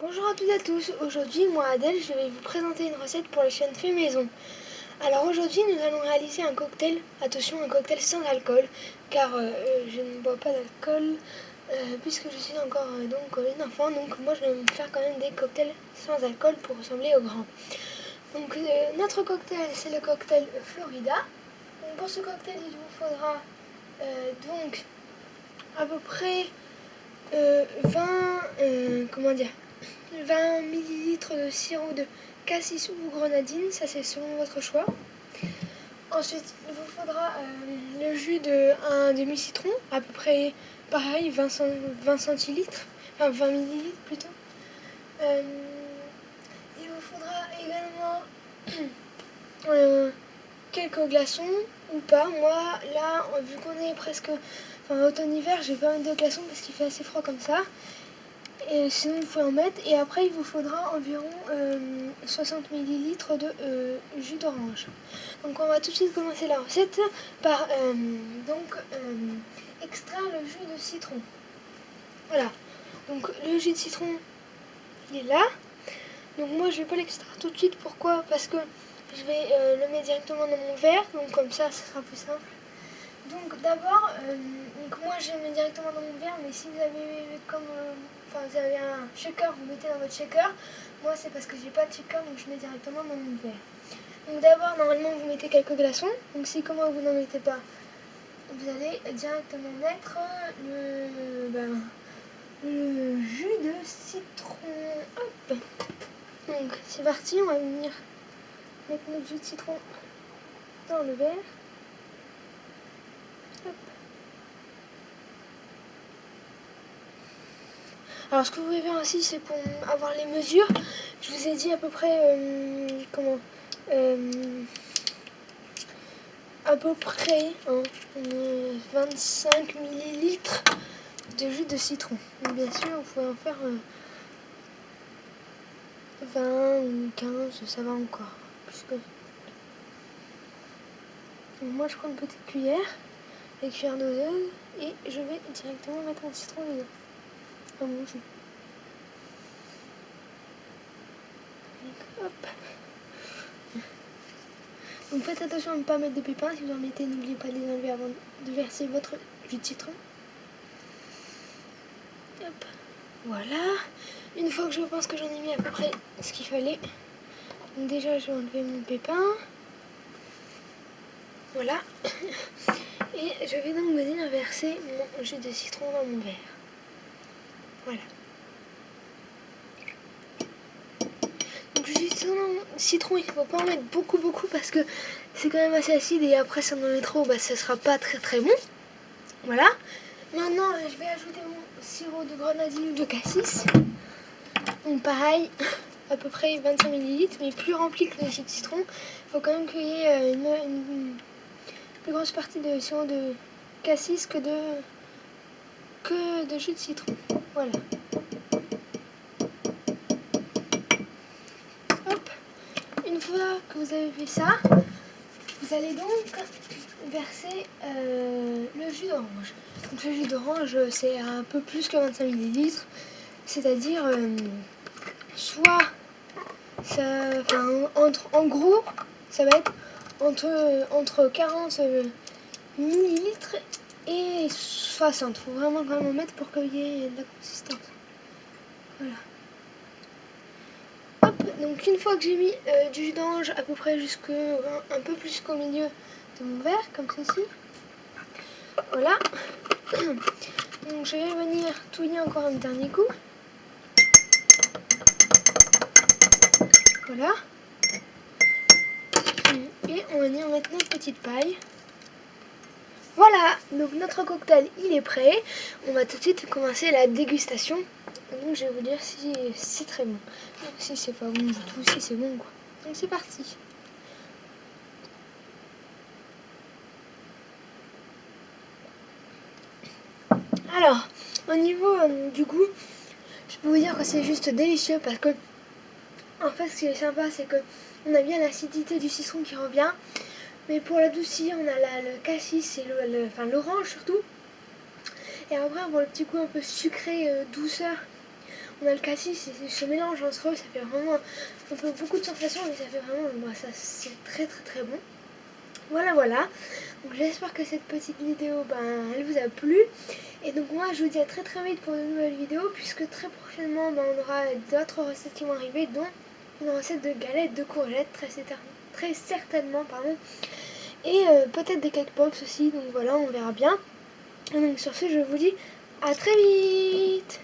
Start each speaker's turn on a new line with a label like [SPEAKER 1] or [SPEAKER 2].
[SPEAKER 1] Bonjour à toutes et à tous, aujourd'hui moi Adèle je vais vous présenter une recette pour les chaînes fait maison. Alors aujourd'hui nous allons réaliser un cocktail, attention un cocktail sans alcool car je ne bois pas d'alcool puisque je suis encore une enfant, donc moi je vais me faire quand même des cocktails sans alcool pour ressembler aux grands. Donc notre cocktail c'est le cocktail Florida. Donc, pour ce cocktail il vous faudra donc à peu près 20 millilitres de sirop de cassis ou grenadine, ça c'est selon votre choix. Ensuite, il vous faudra le jus d'un demi-citron, à peu près pareil, 20 centilitres, enfin 20 millilitres plutôt. Il vous faudra également quelques glaçons ou pas. Moi, là, vu qu'on est presque automne-hiver, je vais pas mettre de glaçons parce qu'il fait assez froid comme ça. Et sinon, vous pouvez en mettre. Et après, il vous faudra environ 60 millilitres de jus d'orange. Donc, on va tout de suite commencer la recette par extraire le jus de citron. Voilà. Donc, le jus de citron, il est là. Donc, moi, je vais pas l'extraire tout de suite. Pourquoi ? Parce que je vais le mettre directement dans mon verre. Donc, comme ça sera plus simple. Donc d'abord, moi je mets directement dans mon verre, mais si vous avez vous avez un shaker, vous mettez dans votre shaker. Moi c'est parce que j'ai pas de shaker, donc je mets directement dans mon verre. Donc d'abord, normalement vous mettez quelques glaçons. Donc si comment vous n'en mettez pas, vous allez directement mettre le jus de citron. Hop. Donc c'est parti, on va venir mettre notre jus de citron dans le verre. Hop. Alors ce que vous pouvez faire aussi, c'est pour avoir les mesures. Je vous ai dit à peu près à peu près 25 millilitres de jus de citron. Donc, bien sûr, vous pouvez en faire 20 ou 15, ça va encore. Puisque... Donc, moi, je prends une petite cuillère, une cuillère doseuse, et je vais directement mettre mon citron dedans. Dans mon jus. Donc, hop. Donc faites attention à ne pas mettre de pépins. Si vous en mettez, n'oubliez pas de les enlever avant de verser votre jus de citron. Hop. Voilà. Une fois que je pense que j'en ai mis à peu près ce qu'il fallait, donc déjà je vais enlever mon pépin. Voilà. Et je vais donc venir verser mon jus de citron dans mon verre. Voilà. Donc le jus de citron, il ne faut pas en mettre beaucoup parce que c'est quand même assez acide et après si on en met trop, ça sera pas très bon. Voilà. Maintenant, je vais ajouter mon sirop de grenadine ou de cassis. Donc pareil, à peu près 25 ml, mais plus rempli que le jus de citron. Il faut quand même qu'il y ait une plus grosse partie de sirop de cassis que de jus de citron. Voilà. Hop. Une fois que vous avez fait ça, vous allez donc verser le jus d'orange. Donc le jus d'orange, c'est un peu plus que 25 ml, c'est-à-dire soit en gros, ça va être entre 40 millilitres et 60. Il faut vraiment quand même en mettre pour qu'il y ait de la consistance. Voilà. Hop, donc une fois que j'ai mis du jus d'orange à peu près un peu plus qu'au milieu de mon verre, comme ceci. Voilà. Donc je vais venir touiller encore un dernier coup. Voilà. Et on va venir mettre notre petite paille. Voilà, donc notre cocktail il est prêt. On va tout de suite commencer la dégustation. Donc je vais vous dire si c'est très bon. Si c'est pas bon du tout, si c'est bon quoi. Donc c'est parti. Alors, au niveau du goût, je peux vous dire que c'est juste délicieux parce que en fait ce qui est sympa c'est que on a bien l'acidité du citron qui revient. Mais pour l'adoucir, on a le cassis et l'orange surtout. Et après, pour le petit goût un peu sucré, douceur, on a le cassis, et ce mélange entre eux, ça fait vraiment un peu beaucoup de sensations et ça fait vraiment, ça c'est très très très bon. Voilà. Donc j'espère que cette petite vidéo, elle vous a plu. Et donc moi je vous dis à très très vite pour de nouvelles vidéos, puisque très prochainement on aura d'autres recettes qui vont arriver, dont une recette de galettes de courgettes, très certainement, pardon. Et peut-être des cakebox aussi, donc voilà, on verra bien. Et donc sur ce, je vous dis à très vite.